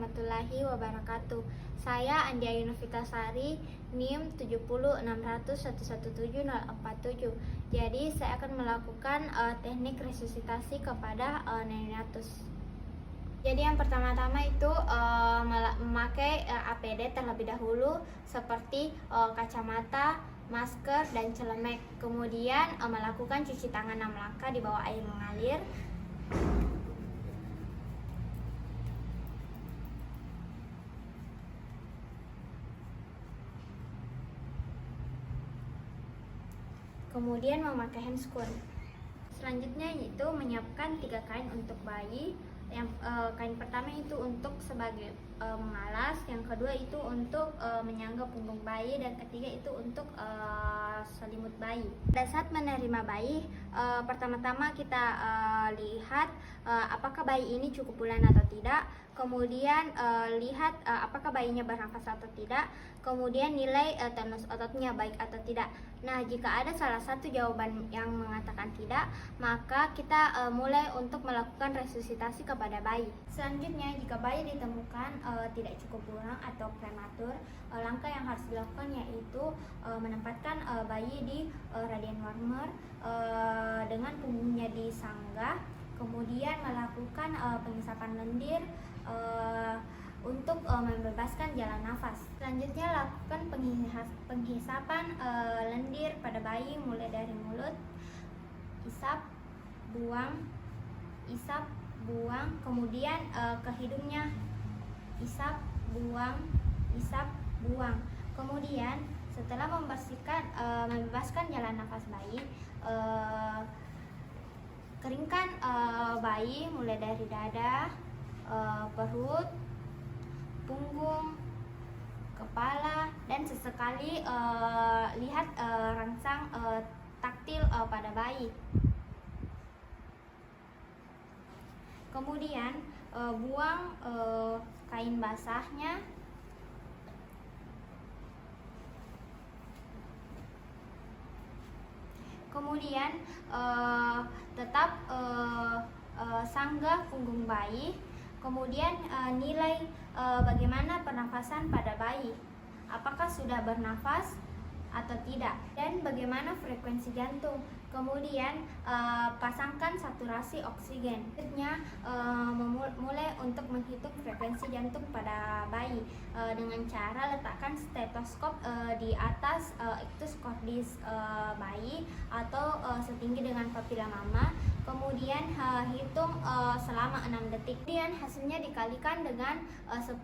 warahmatullahi wabarakatuh. Saya Andia Yunovitasari, NIM 70600117047. Jadi saya akan melakukan teknik resusitasi kepada neonatus. Jadi yang pertama-tama itu memakai APD terlebih dahulu seperti kacamata, masker, dan celemek. Kemudian melakukan cuci tangan 6 langkah di bawah air mengalir. Kemudian memakai handscoon. Selanjutnya yaitu menyiapkan 3 kain untuk bayi. Yang kain pertama itu untuk sebagai mengalas, yang kedua itu untuk menyangga punggung bayi, dan ketiga itu untuk selimut bayi. Pada saat menerima bayi, pertama-tama kita lihat apakah bayi ini cukup bulan atau tidak. Kemudian lihat apakah bayinya bernafas atau tidak. Kemudian nilai tonus ototnya baik atau tidak. Nah, jika ada salah satu jawaban yang mengatakan tidak, maka kita mulai untuk melakukan resusitasi kepada bayi. Selanjutnya, jika bayi ditemukan tidak cukup bulan atau prematur, langkah yang harus dilakukan yaitu menempatkan bayi di radiant warmer dengan punggungnya disanggah, kemudian melakukan pengisapan lendir untuk membebaskan jalan nafas. Selanjutnya lakukan penghisapan lendir pada bayi mulai dari mulut, isap, buang, kemudian ke hidungnya, isap, buang. Kemudian setelah membebaskan jalan nafas bayi, keringkan bayi mulai dari dada, perut, punggung, kepala, dan sesekali lihat rangsang taktil pada bayi. Kemudian buang kain basahnya. Kemudian tetap sanggah punggung bayi. Kemudian nilai bagaimana pernafasan pada bayi, apakah sudah bernafas atau tidak, dan bagaimana frekuensi jantung. Kemudian pasangkan saturasi oksigen. Selanjutnya mulai untuk menghitung frekuensi jantung pada bayi dengan cara letakkan stetoskop di atas ictus cordis bayi atau setinggi dengan papila mama. Kemudian hitung selama 6 detik. Kemudian hasilnya dikalikan dengan 10.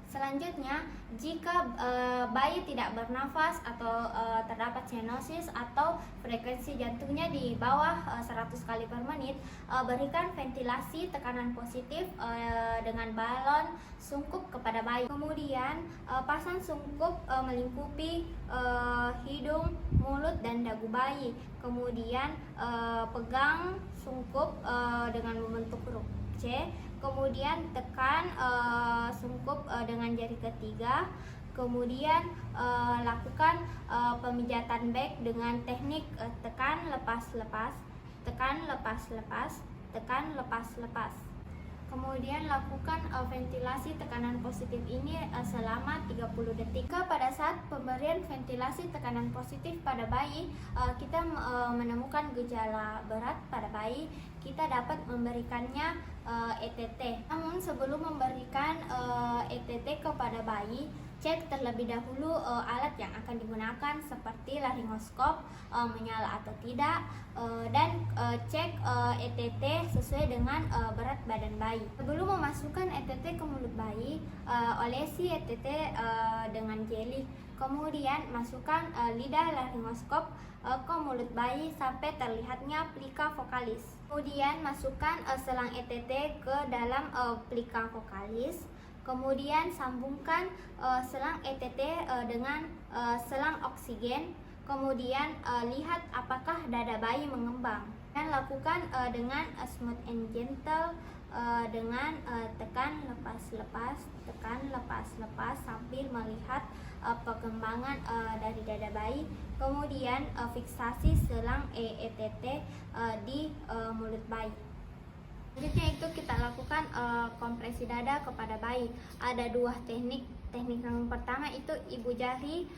Selanjutnya, jika bayi tidak bernafas atau terdapat cyanosis atau frekuensi jantungnya di bawah 100 kali per menit, berikan ventilasi tekanan positif dengan balon sungkup kepada bayi. Kemudian pasang sungkup melingkupi hidung, mulut, dan dagu bayi. Kemudian pegang sungkup dengan membentuk huruf C. Kemudian tekan sungkup dengan jari ketiga. Kemudian lakukan pemijatan back dengan teknik tekan lepas lepas, tekan lepas lepas, tekan lepas lepas. Kemudian lakukan ventilasi tekanan positif ini selama 30 detik. Pada saat pemberian ventilasi tekanan positif pada bayi, kita menemukan gejala berat pada bayi, kita dapat memberikannya ETT. Namun sebelum memberikan ETT kepada bayi, cek terlebih dahulu alat yang akan digunakan seperti laryngoskop menyala atau tidak, dan cek ETT sesuai dengan berat badan bayi. Sebelum memasukkan ETT ke mulut bayi, olesi ETT dengan jeli. Kemudian masukkan lidah laryngoskop ke mulut bayi sampai terlihatnya plika vokalis. Kemudian masukkan selang ETT ke dalam plika vokalis. Kemudian sambungkan selang ETT dengan selang oksigen. Kemudian lihat apakah dada bayi mengembang. Dan lakukan dengan smooth and gentle dengan tekan lepas lepas, tekan lepas lepas sambil melihat perkembangan dari dada bayi. Kemudian fiksasi selang ETT di mulut bayi. Selanjutnya itu kita lakukan kompresi dada kepada bayi. Ada dua teknik. Teknik yang pertama itu ibu jari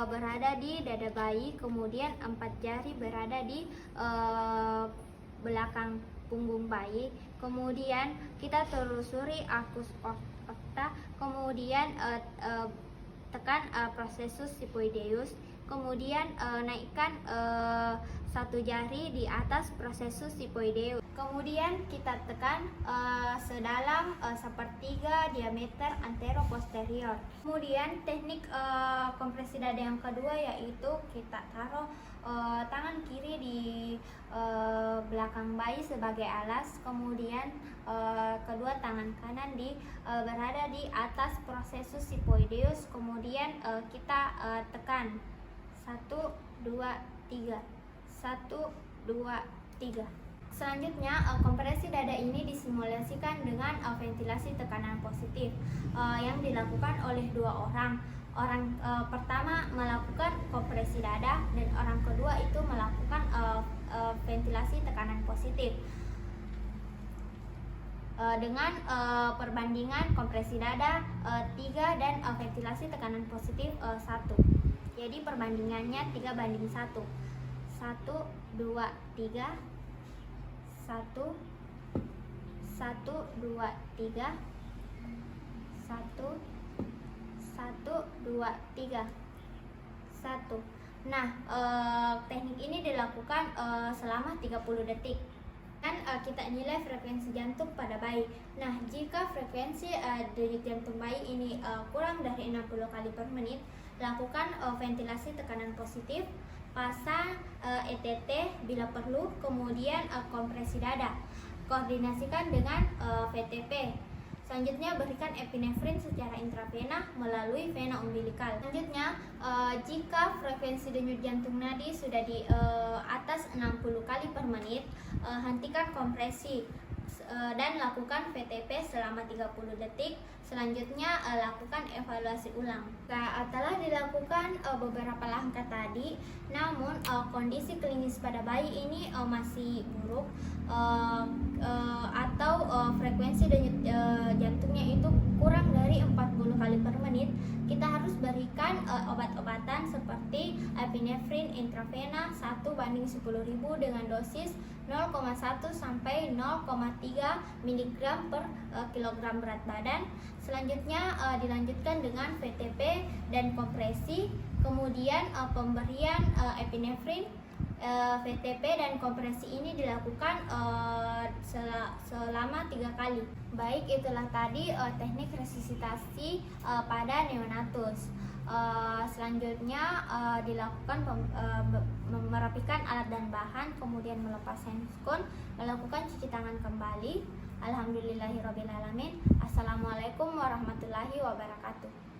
berada di dada bayi, kemudian 4 jari berada di belakang punggung bayi. Kemudian kita telusuri arcus octa, kemudian tekan processus sipoideus. Kemudian naikkan 1 jari di atas processus sipoideus. Kemudian kita tekan sedalam sepertiga diameter antero-posterior. Kemudian teknik kompresi dada yang kedua yaitu kita taruh tangan kiri di belakang bayi sebagai alas, kemudian kedua tangan kanan berada di atas processus sipoideus, kemudian kita tekan 1, 2, 3, 1, 2, 3. Selanjutnya, kompresi dada ini disimulasikan dengan ventilasi tekanan positif yang dilakukan oleh 2 orang. Orang pertama melakukan kompresi dada dan orang kedua itu melakukan ventilasi tekanan positif dengan perbandingan kompresi dada 3 dan ventilasi tekanan positif 1. Jadi perbandingannya 3:1. 1, 2, 3. 1, 1, 2, 3. 1, 1, 2, 3. 1. Nah, teknik ini dilakukan selama 30 detik. Dan kita nilai frekuensi jantung pada bayi. Nah, jika frekuensi denyut jantung bayi ini kurang dari 60 kali per menit, lakukan ventilasi tekanan positif, pasang ETT bila perlu, kemudian kompresi dada. Koordinasikan dengan VTP. Selanjutnya berikan epinefrin secara intravena melalui vena umbilikal. Selanjutnya jika frekuensi denyut jantung nadi sudah di atas 60 kali per menit, hentikan kompresi dan lakukan VTP selama 30 detik. Selanjutnya lakukan evaluasi ulang. Telah dilakukan beberapa langkah tadi, namun kondisi klinis pada bayi ini masih buruk atau frekuensi denyut jantungnya itu kurang dari 40 kali per menit. Kita harus berikan obat-obatan seperti epinefrin intravena 1:10.000 dengan dosis 0,1 sampai 0,3 mg per kilogram berat badan. Selanjutnya dilanjutkan dengan VTP dan kompresi, kemudian pemberian epinefrin. VTP dan kompresi ini dilakukan selama 3 kali. Baik, itulah tadi teknik resusitasi pada neonatus. Selanjutnya dilakukan merapikan alat dan bahan, kemudian melepas handskon, melakukan cuci tangan kembali. Alhamdulillahirobbilalamin. Assalamualaikum warahmatullahi wabarakatuh.